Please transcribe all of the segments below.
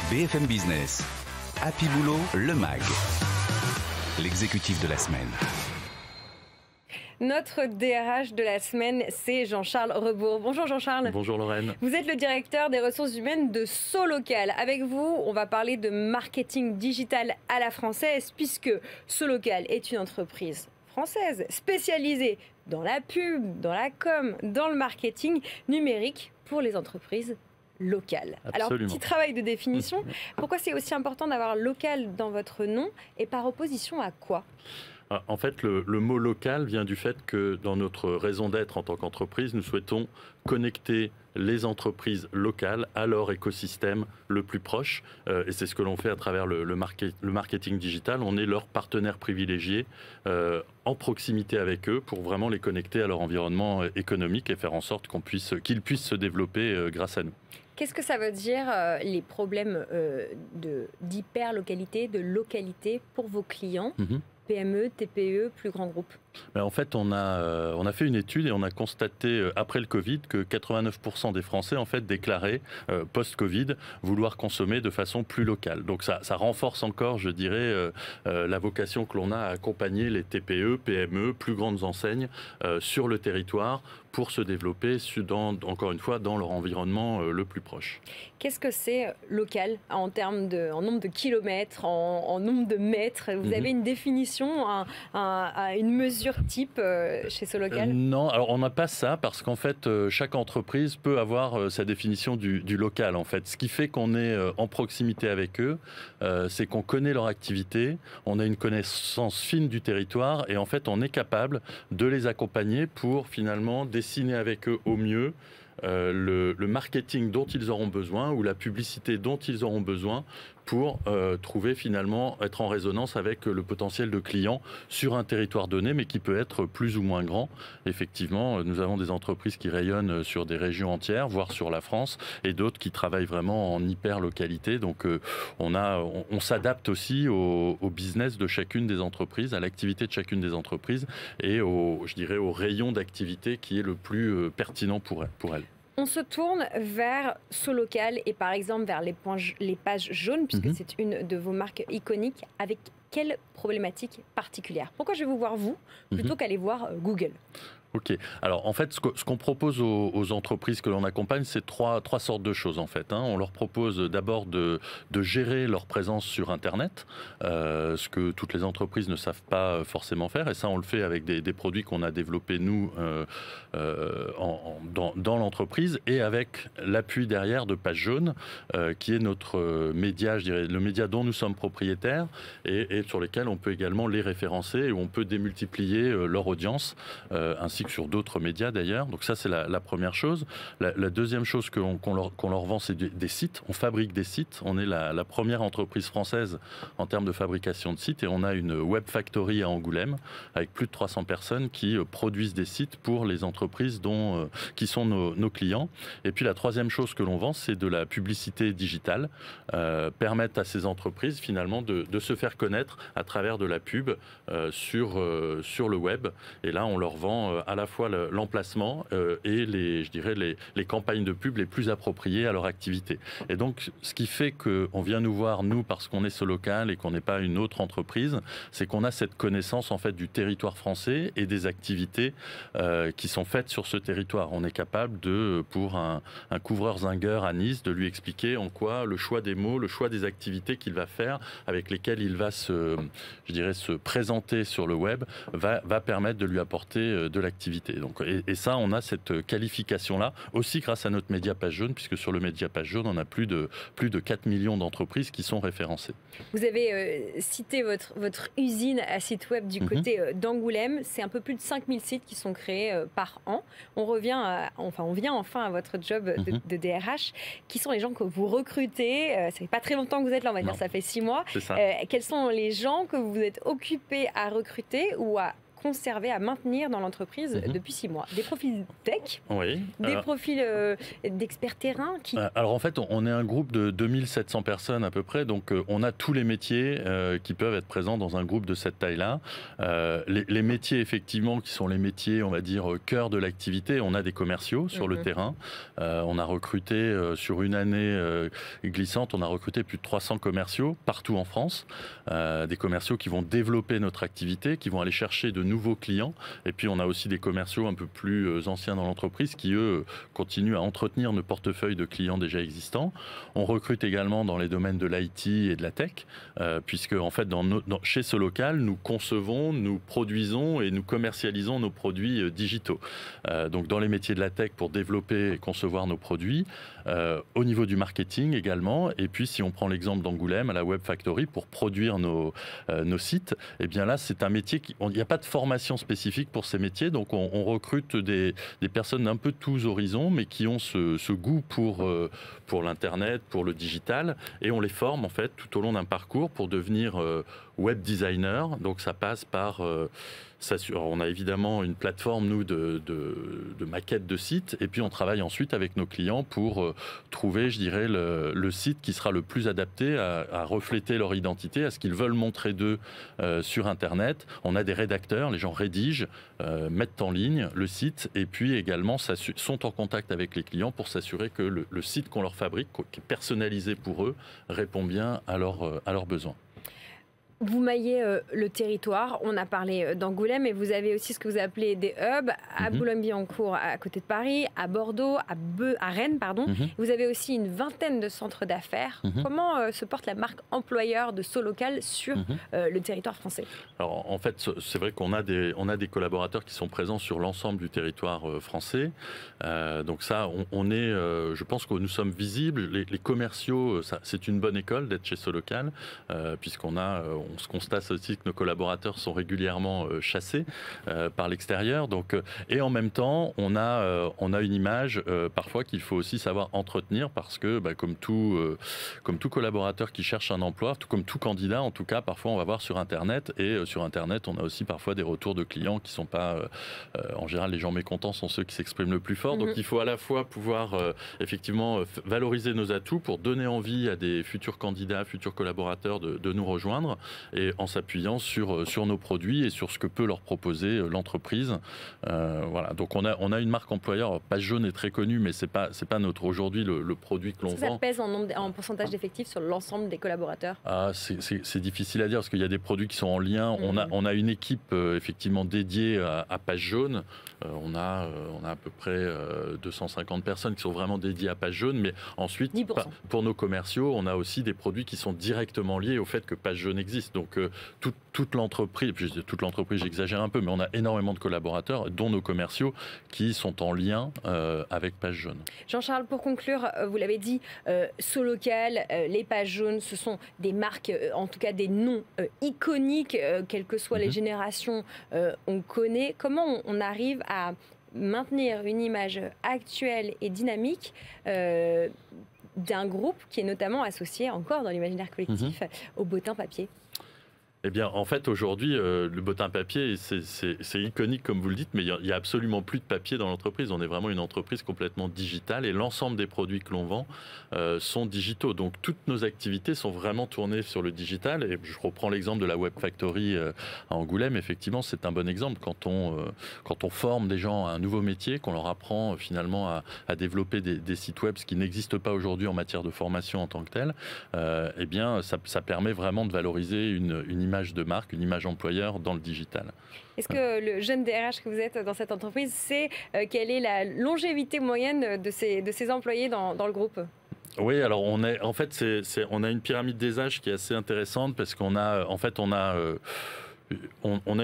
BFM Business, Happy Boulot, le MAG, l'exécutif de la semaine. Notre DRH de la semaine, c'est Jean-Charles Rebourg. Bonjour Jean-Charles. Bonjour Lorraine. Vous êtes le directeur des ressources humaines de Solocal. Avec vous, on va parler de marketing digital à la française, puisque Solocal est une entreprise française spécialisée dans la pub, dans la com, dans le marketing numérique pour les entreprises locales. Absolument. Alors, petit travail de définition. Pourquoi c'est aussi important d'avoir local dans votre nom et par opposition à quoi ? En fait, le mot local vient du fait que dans notre raison d'être en tant qu'entreprise, nous souhaitons connecter les entreprises locales à leur écosystème le plus proche. Et c'est ce que l'on fait à travers le marketing digital. On est leur partenaire privilégié en proximité avec eux pour vraiment les connecter à leur environnement économique et faire en sorte qu'ils puissent se développer grâce à nous. Qu'est-ce que ça veut dire, les problèmes d'hyper-localité, de localité pour vos clients ? PME, TPE, plus grands groupes? En fait, on a fait une étude et on a constaté après le Covid que 89% des Français en fait déclaraient post-Covid vouloir consommer de façon plus locale. Donc ça renforce encore, je dirais, la vocation que l'on a à accompagner les TPE, PME, plus grandes enseignes sur le territoire pour se développer, encore une fois, dans leur environnement le plus proche. Qu'est-ce que c'est local en nombre de kilomètres, en nombre de mètres? Vous avez une définition, une mesure type chez Solocal? Non, alors on n'a pas ça parce qu'en fait, chaque entreprise peut avoir sa définition du local. En fait, ce qui fait qu'on est en proximité avec eux, c'est qu'on connaît leur activité, on a une connaissance fine du territoire et en fait, on est capable de les accompagner pour finalement dessiner avec eux au mieux le marketing dont ils auront besoin ou la publicité dont ils auront besoin pour trouver finalement être en résonance avec le potentiel de clients sur un territoire donné, mais qui peut être plus ou moins grand. Effectivement, nous avons des entreprises qui rayonnent sur des régions entières, voire sur la France, et d'autres qui travaillent vraiment en hyper-localité. Donc on s'adapte aussi au business de chacune des entreprises, à l'activité de chacune des entreprises et je dirais au rayon d'activité qui est le plus pertinent pour elles. On se tourne vers Solocal et par exemple vers les pages jaunes, puisque c'est une de vos marques iconiques. Avec quelle problématique particulière? Pourquoi je vais vous voir vous plutôt qu'aller voir Google? Ok. Alors en fait, ce qu'on propose aux entreprises que l'on accompagne, c'est trois sortes de choses en fait. On leur propose d'abord de gérer leur présence sur Internet, ce que toutes les entreprises ne savent pas forcément faire. Et ça, on le fait avec des produits qu'on a développés nous dans l'entreprise et avec l'appui derrière de Page Jaune, qui est notre média, je dirais, le média dont nous sommes propriétaires et sur lesquels on peut également les référencer et où on peut démultiplier leur audience ainsi que sur d'autres médias d'ailleurs. Donc ça, c'est la première chose. La deuxième chose qu'on leur vend, c'est des sites. On fabrique des sites. On est la première entreprise française en termes de fabrication de sites et on a une web factory à Angoulême avec plus de 300 personnes qui produisent des sites pour les entreprises qui sont nos clients. Et puis la troisième chose que l'on vend, c'est de la publicité digitale, permettre à ces entreprises finalement de se faire connaître à travers de la pub sur le web. Et là, on leur vend à la fois l'emplacement et les campagnes de pub les plus appropriées à leur activité. Et donc, ce qui fait qu'on vient nous voir, nous, parce qu'on est Solocal et qu'on n'est pas une autre entreprise, c'est qu'on a cette connaissance en fait du territoire français et des activités qui sont faites sur ce territoire. On est capable pour un couvreur-zingueur à Nice, de lui expliquer en quoi le choix des mots, le choix des activités qu'il va faire, avec lesquelles il va se présenter sur le web, va permettre de lui apporter de l'activité. Donc, et ça, on a cette qualification-là, aussi grâce à notre média Page Jaune, puisque sur le média Page Jaune, on a plus de 4 millions d'entreprises qui sont référencées. Vous avez cité votre usine à site web du côté d'Angoulême. C'est un peu plus de 5000 sites qui sont créés par an. On vient enfin à votre job de DRH. Qui sont les gens que vous recrutez? Ça fait pas très longtemps que vous êtes là, on va dire, ça fait 6 mois. C'est ça. Quels sont les gens que vous êtes occupés à recruter ou à conserver, à maintenir dans l'entreprise depuis 6 mois? Des profils tech, des profils d'experts terrain qui... Alors en fait, on est un groupe de 2700 personnes à peu près, donc on a tous les métiers qui peuvent être présents dans un groupe de cette taille-là. Les métiers effectivement qui sont les métiers, on va dire, cœur de l'activité, on a des commerciaux sur le terrain. On a recruté sur une année glissante, on a recruté plus de 300 commerciaux partout en France, des commerciaux qui vont développer notre activité, qui vont aller chercher de nouveaux clients. Et puis on a aussi des commerciaux un peu plus anciens dans l'entreprise qui, eux, continuent à entretenir nos portefeuilles de clients déjà existants. On recrute également dans les domaines de l'IT et de la tech, puisque en fait, chez Solocal, nous concevons, nous produisons et nous commercialisons nos produits digitaux. Donc dans les métiers de la tech pour développer et concevoir nos produits, au niveau du marketing également, et puis si on prend l'exemple d'Angoulême, à la Web Factory, pour produire nos sites, et bien là c'est un métier il n'y a pas de formation spécifique pour ces métiers, donc on recrute des personnes d'un peu tous horizons, mais qui ont ce goût pour l'internet, pour le digital, et on les forme en fait tout au long d'un parcours pour devenir web designer. Donc ça passe par on a évidemment une plateforme, nous, de maquettes de sites, et puis on travaille ensuite avec nos clients pour trouver, je dirais, le site qui sera le plus adapté à refléter leur identité, à ce qu'ils veulent montrer d'eux sur Internet. On a des rédacteurs, les gens rédigent, mettent en ligne le site, et puis également sont en contact avec les clients pour s'assurer que le site qu'on leur fabrique, qui est personnalisé pour eux, répond bien à leurs besoins. Vous maillez le territoire, on a parlé d'Angoulême, mais vous avez aussi ce que vous appelez des hubs, à Boulogne-Billancourt, à côté de Paris, à Bordeaux, à Rennes, pardon. Vous avez aussi une vingtaine de centres d'affaires. Comment se porte la marque employeur de Solocal sur le territoire français? Alors en fait, c'est vrai qu'on a des collaborateurs qui sont présents sur l'ensemble du territoire français. Donc ça, je pense que nous sommes visibles. Les commerciaux, c'est une bonne école d'être chez Solocal, on se constate aussi que nos collaborateurs sont régulièrement chassés par l'extérieur. Et en même temps, on a une image parfois qu'il faut aussi savoir entretenir, parce que comme tout collaborateur qui cherche un emploi, comme tout candidat en tout cas, parfois on va voir sur Internet, et sur Internet on a aussi parfois des retours de clients qui ne sont pas... en général, les gens mécontents sont ceux qui s'expriment le plus fort. Donc il faut à la fois pouvoir effectivement valoriser nos atouts pour donner envie à des futurs candidats, futurs collaborateurs de nous rejoindre, et en s'appuyant sur nos produits et sur ce que peut leur proposer l'entreprise. Voilà. Donc on a une marque employeur. Page Jaune est très connue, mais c'est pas aujourd'hui le produit que l'on vend. Ça pèse en pourcentage d'effectifs sur l'ensemble des collaborateurs? C'est difficile à dire, parce qu'il y a des produits qui sont en lien. On a une équipe effectivement dédiée à Page Jaune. On a à peu près 250 personnes qui sont vraiment dédiées à Page Jaune, mais ensuite, pour nos commerciaux, on a aussi des produits qui sont directement liés au fait que Page Jaune existe. Donc toute l'entreprise, j'exagère un peu, mais on a énormément de collaborateurs, dont nos commerciaux, qui sont en lien avec Page Jaune. Jean-Charles, pour conclure, vous l'avez dit, Solocal, les Pages Jaunes, ce sont des marques, en tout cas des noms iconiques, quelles que soient les générations, on connaît. Comment on arrive à maintenir une image actuelle et dynamique d'un groupe qui est notamment associé encore dans l'imaginaire collectif au bottin papier? Eh bien, en fait, aujourd'hui, le bottin papier, c'est iconique, comme vous le dites, mais il n'y a absolument plus de papier dans l'entreprise. On est vraiment une entreprise complètement digitale, et l'ensemble des produits que l'on vend sont digitaux. Donc, toutes nos activités sont vraiment tournées sur le digital. Et je reprends l'exemple de la Web Factory à Angoulême. Effectivement, c'est un bon exemple. Quand on forme des gens à un nouveau métier, qu'on leur apprend finalement à développer des sites web, ce qui n'existe pas aujourd'hui en matière de formation en tant que tel, eh bien, ça permet vraiment de valoriser une image de marque, une image employeur dans le digital. Est-ce que le jeune DRH que vous êtes dans cette entreprise sait quelle est la longévité moyenne de ces employés dans le groupe? Oui, alors on a une pyramide des âges qui est assez intéressante, parce qu'on a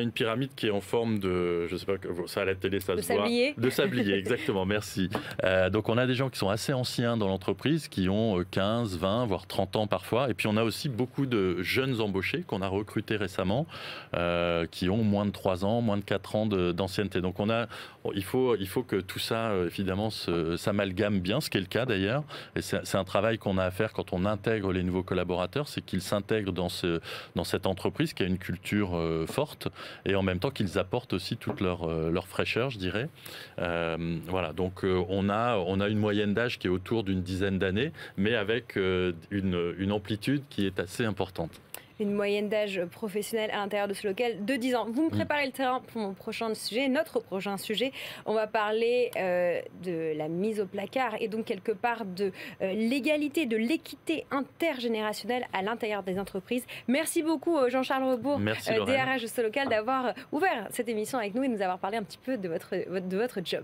une pyramide qui est en forme de, je sais pas, ça à la télé ça se voit, de sablier, exactement, merci. Donc on a des gens qui sont assez anciens dans l'entreprise, qui ont 15, 20, voire 30 ans parfois, et puis on a aussi beaucoup de jeunes embauchés qu'on a recrutés récemment, qui ont moins de 3 ans, moins de 4 ans d'ancienneté. Donc il faut que tout ça, évidemment, s'amalgame bien, ce qui est le cas d'ailleurs, et c'est un travail qu'on a à faire quand on intègre les nouveaux collaborateurs, c'est qu'ils s'intègrent dans cette entreprise qui a une culture forte et en même temps qu'ils apportent aussi toute leur fraîcheur, je dirais. Voilà, donc on a une moyenne d'âge qui est autour d'une dizaine d'années, mais avec une amplitude qui est assez importante. Une moyenne d'âge professionnelle à l'intérieur de ce local de 10 ans. Vous me préparez le terrain pour mon prochain sujet, notre prochain sujet. On va parler de la mise au placard et donc quelque part de l'égalité, de l'équité intergénérationnelle à l'intérieur des entreprises. Merci beaucoup Jean-Charles Rebourg, DRH de Solocal, d'avoir ouvert cette émission avec nous et de nous avoir parlé un petit peu de votre job.